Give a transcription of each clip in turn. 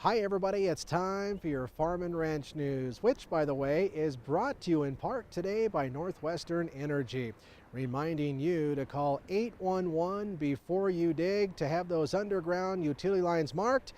Hi everybody, it's time for your Farm and Ranch News, which by the way is brought to you in part today by Northwestern Energy, reminding you to call 811 before you dig to have those underground utility lines marked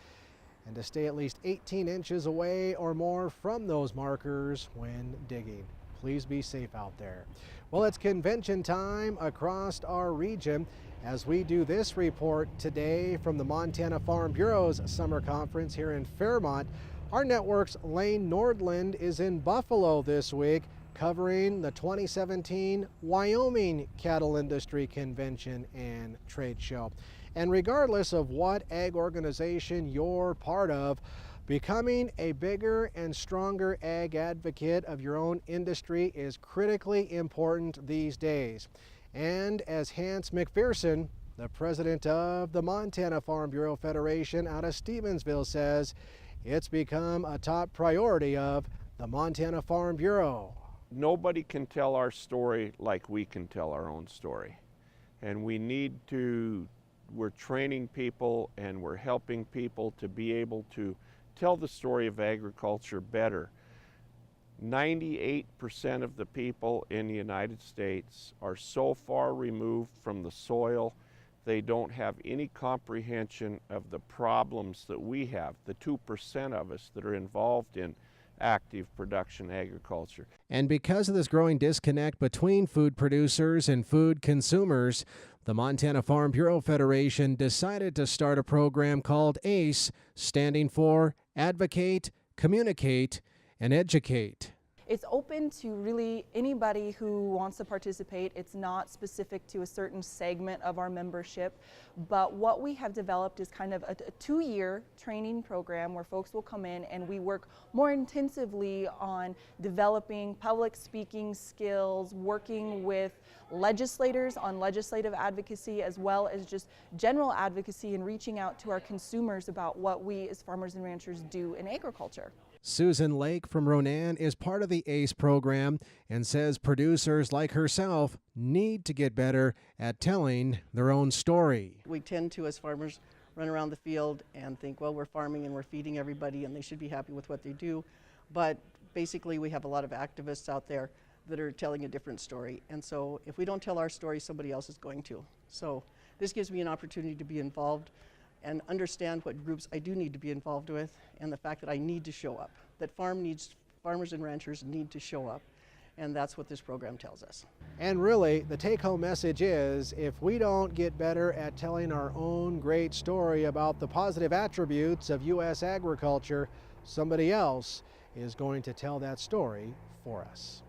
and to stay at least 18 inches away or more from those markers when digging. Please be safe out there. Well, it's convention time across our region as we do this report today from the Montana Farm Bureau's summer conference here in Fairmont. Our network's Lane Nordland is in Buffalo this week covering the 2017 Wyoming Cattle Industry Convention and Trade Show. And regardless of what ag organization you're part of, becoming a bigger and stronger ag advocate of your own industry is critically important these days. And as Hans McPherson, the president of the Montana Farm Bureau Federation out of Stevensville, says, it's become a top priority of the Montana Farm Bureau. Nobody can tell our story like we can tell our own story. And we're training people and we're helping people to be able to tell the story of agriculture better. 98% of the people in the United States are so far removed from the soil, they don't have any comprehension of the problems that we have, the 2% of us that are involved in active production agriculture. And because of this growing disconnect between food producers and food consumers, the Montana Farm Bureau Federation decided to start a program called ACE, standing for Advocate, Communicate, and Educate. It's open to really anybody who wants to participate. It's not specific to a certain segment of our membership, but what we have developed is kind of a 2-year training program where folks will come in and we work more intensively on developing public speaking skills, working with legislators on legislative advocacy, as well as just general advocacy and reaching out to our consumers about what we as farmers and ranchers do in agriculture. Susan Lake from Ronan is part of the ACE program and says producers like herself need to get better at telling their own story. We tend to, as farmers, run around the field and think, well, we're farming and we're feeding everybody and they should be happy with what they do. But basically we have a lot of activists out there that are telling a different story. And so if we don't tell our story, somebody else is going to. So this gives me an opportunity to be involved and understand what groups I do need to be involved with, and the fact that I need to show up, that farmers and ranchers need to show up, and that's what this program tells us. And really, the take-home message is, if we don't get better at telling our own great story about the positive attributes of U.S. agriculture, somebody else is going to tell that story for us.